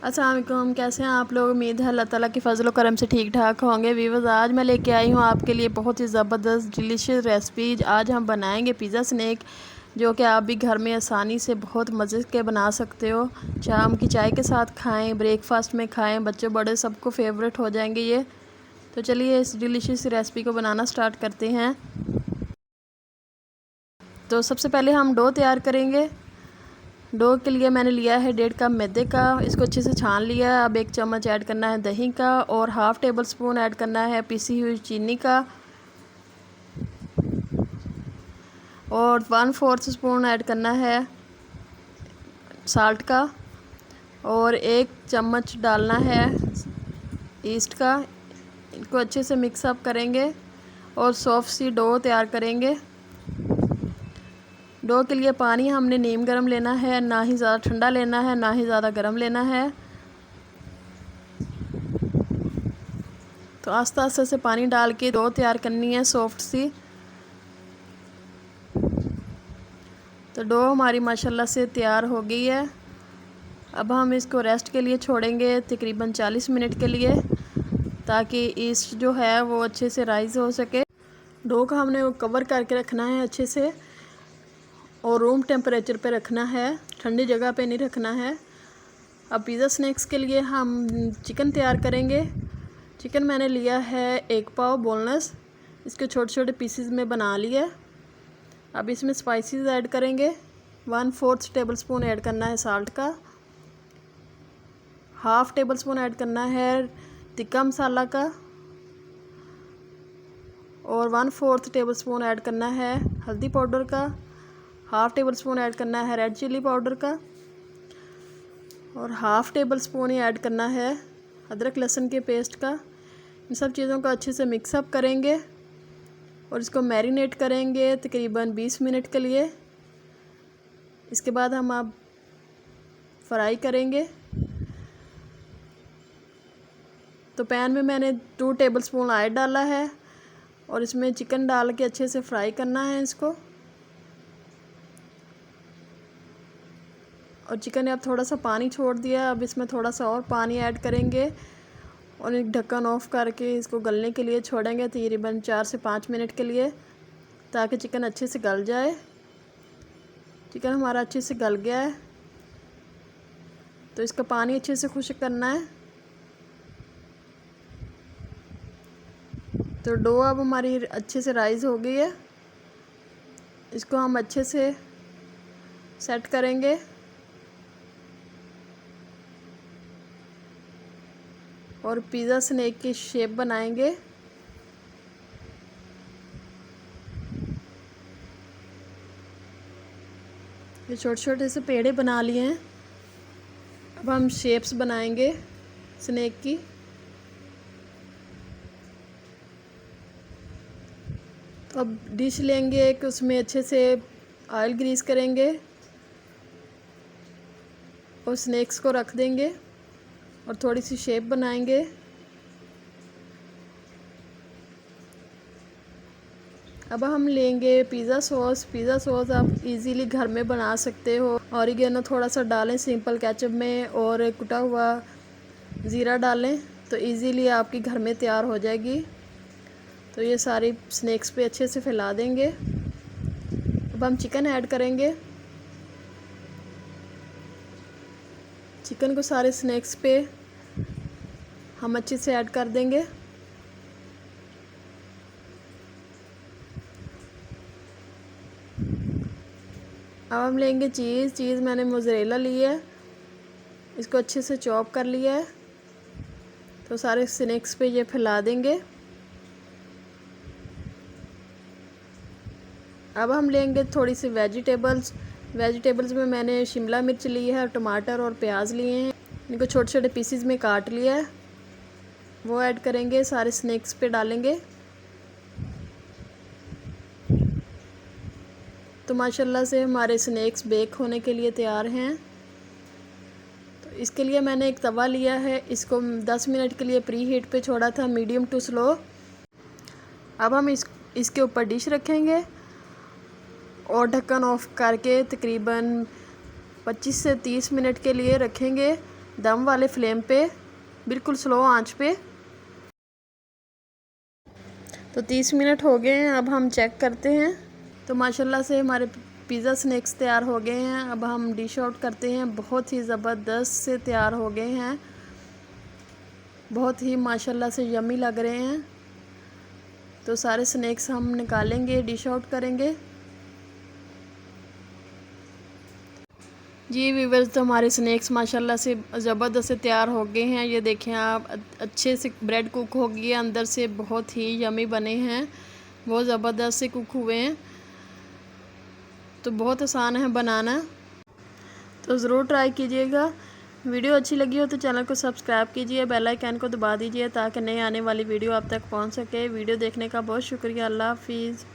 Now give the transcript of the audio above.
अस्सलाम वालेकुम, कैसे हैं आप लोग। उम्मीद है अल्लाह ताला की फ़ज़ल व करम से ठीक ठाक होंगे। वीवर्स, आज मैं लेके आई हूँ आपके लिए बहुत ही ज़बरदस्त डिलीशियस रेसिपीज। आज हम बनाएंगे पिज़्ज़ा स्नैक, जो कि आप भी घर में आसानी से बहुत मज़े के बना सकते हो। शाम की चाय के साथ खाएं, ब्रेकफास्ट में खाएं, बच्चे बड़े सबको फेवरेट हो जाएंगे ये। तो चलिए इस डिलीशियस रेसिपी को बनाना स्टार्ट करते हैं। तो सबसे पहले हम डो तैयार करेंगे। डो के लिए मैंने लिया है 1.5 कप मैदे का। इसको अच्छे से छान लिया है। अब 1 चम्मच ऐड करना है दही का और हाफ़ टेबल स्पून ऐड करना है पिसी हुई चीनी का और 1/4 स्पून ऐड करना है साल्ट का और 1 चम्मच डालना है ईस्ट का। इनको अच्छे से मिक्स अप करेंगे और सॉफ्ट सी डो तैयार करेंगे। डो के लिए पानी हमने नीम गर्म लेना है, ना ही ज़्यादा ठंडा लेना है ना ही ज़्यादा गर्म लेना है। तो आस्ते आस्ते से पानी डाल के डो तैयार करनी है सॉफ्ट सी। तो डो हमारी माशाल्लाह से तैयार हो गई है। अब हम इसको रेस्ट के लिए छोड़ेंगे तकरीबन 40 मिनट के लिए, ताकि ईस्ट जो है वो अच्छे से राइज़ हो सके। डो का हमने कवर करके रखना है अच्छे से और रूम टेम्परेचर पे रखना है, ठंडी जगह पे नहीं रखना है। अब पिज़्ज़ा स्नैक्स के लिए हम चिकन तैयार करेंगे। चिकन मैंने लिया है 1 पाव बोनलेस। इसके छोटे छोटे पीसेस में बना लिया। अब इसमें स्पाइसेस ऐड करेंगे। 1/4 टेबल स्पून ऐड करना है साल्ट का, हाफ़ टेबल स्पून ऐड करना है टिक्का मसाला का और 1/4 टेबल स्पून ऐड करना है हल्दी पाउडर का, हाफ़ टेबल स्पून ऐड करना है रेड चिली पाउडर का और हाफ़ टेबल स्पून ही ऐड करना है अदरक लहसुन के पेस्ट का। इन सब चीज़ों को अच्छे से मिक्सअप करेंगे और इसको मैरिनेट करेंगे तकरीबन 20 मिनट के लिए। इसके बाद हम अब फ्राई करेंगे। तो पैन में मैंने 2 टेबल स्पून ऑयल डाला है और इसमें चिकन डाल के अच्छे से फ्राई करना है इसको। और चिकन ने अब थोड़ा सा पानी छोड़ दिया। अब इसमें थोड़ा सा और पानी ऐड करेंगे और एक ढक्कन ऑफ करके इसको गलने के लिए छोड़ेंगे तकरीबन 4 से 5 मिनट के लिए, ताकि चिकन अच्छे से गल जाए। चिकन हमारा अच्छे से गल गया है, तो इसका पानी अच्छे से खुश्क करना है। तो डो अब हमारी अच्छे से राइज़ हो गई है। इसको हम अच्छे से सेट करेंगे। और पिज़्ज़ा स्नैक की शेप बनाएंगे। ये छोटे छोटे से पेड़े बना लिए हैं। अब हम शेप्स बनाएंगे स्नैक की। तो अब डिश लेंगे कि उसमें अच्छे से ऑयल ग्रीस करेंगे और स्नैक्स को रख देंगे और थोड़ी सी शेप बनाएंगे। अब हम लेंगे पिज़्ज़ा सॉस। पिज़्ज़ा सॉस आप इजीली घर में बना सकते हो। ऑरिगेनो थोड़ा सा डालें सिंपल केचप में और कुटा हुआ ज़ीरा डालें, तो इजीली आपकी घर में तैयार हो जाएगी। तो ये सारी स्नैक्स पे अच्छे से फैला देंगे। अब हम चिकन ऐड करेंगे। चिकन को सारे स्नैक्स पे हम अच्छे से ऐड कर देंगे। अब हम लेंगे चीज़ मैंने मोज़रेला ली है। इसको अच्छे से चॉप कर लिया है। तो सारे स्नैक्स पे ये फैला देंगे। अब हम लेंगे थोड़ी सी वेजिटेबल्स में मैंने शिमला मिर्च ली है, टमाटर और प्याज लिए हैं। इनको छोटे छोटे पीसेस में काट लिया है। वो ऐड करेंगे, सारे स्नैक्स पे डालेंगे। तो माशाल्लाह से हमारे स्नैक्स बेक होने के लिए तैयार हैं। तो इसके लिए मैंने एक तवा लिया है। इसको 10 मिनट के लिए प्री हीट पे छोड़ा था, मीडियम टू स्लो। अब हम इसके ऊपर डिश रखेंगे और ढक्कन ऑफ करके तकरीबन 25 से 30 मिनट के लिए रखेंगे दम वाले फ्लेम पे, बिल्कुल स्लो आंच पे। तो 30 मिनट हो गए हैं, अब हम चेक करते हैं। तो माशाल्लाह से हमारे पिज़्ज़ा स्नैक्स तैयार हो गए हैं। अब हम डिश आउट करते हैं। बहुत ही ज़बरदस्त से तैयार हो गए हैं, बहुत ही माशाल्लाह से यम्मी लग रहे हैं। तो सारे स्नैक्स हम निकालेंगे, डिश आउट करेंगे। जी व्यूअर्स, तो हमारे स्नैक्स माशाल्लाह से ज़बरदस्त से तैयार हो गए हैं। ये देखें आप, अच्छे से ब्रेड कुक हो गई है, अंदर से बहुत ही यम्मी बने हैं, बहुत ज़बरदस्त से कुक हुए हैं। तो बहुत आसान है बनाना, तो ज़रूर ट्राई कीजिएगा। वीडियो अच्छी लगी हो तो चैनल को सब्सक्राइब कीजिए, बेल आइकन को दबा दीजिए ताकि नई आने वाली वीडियो आप तक पहुंच सके। वीडियो देखने का बहुत शुक्रिया। अल्लाह हाफिज़।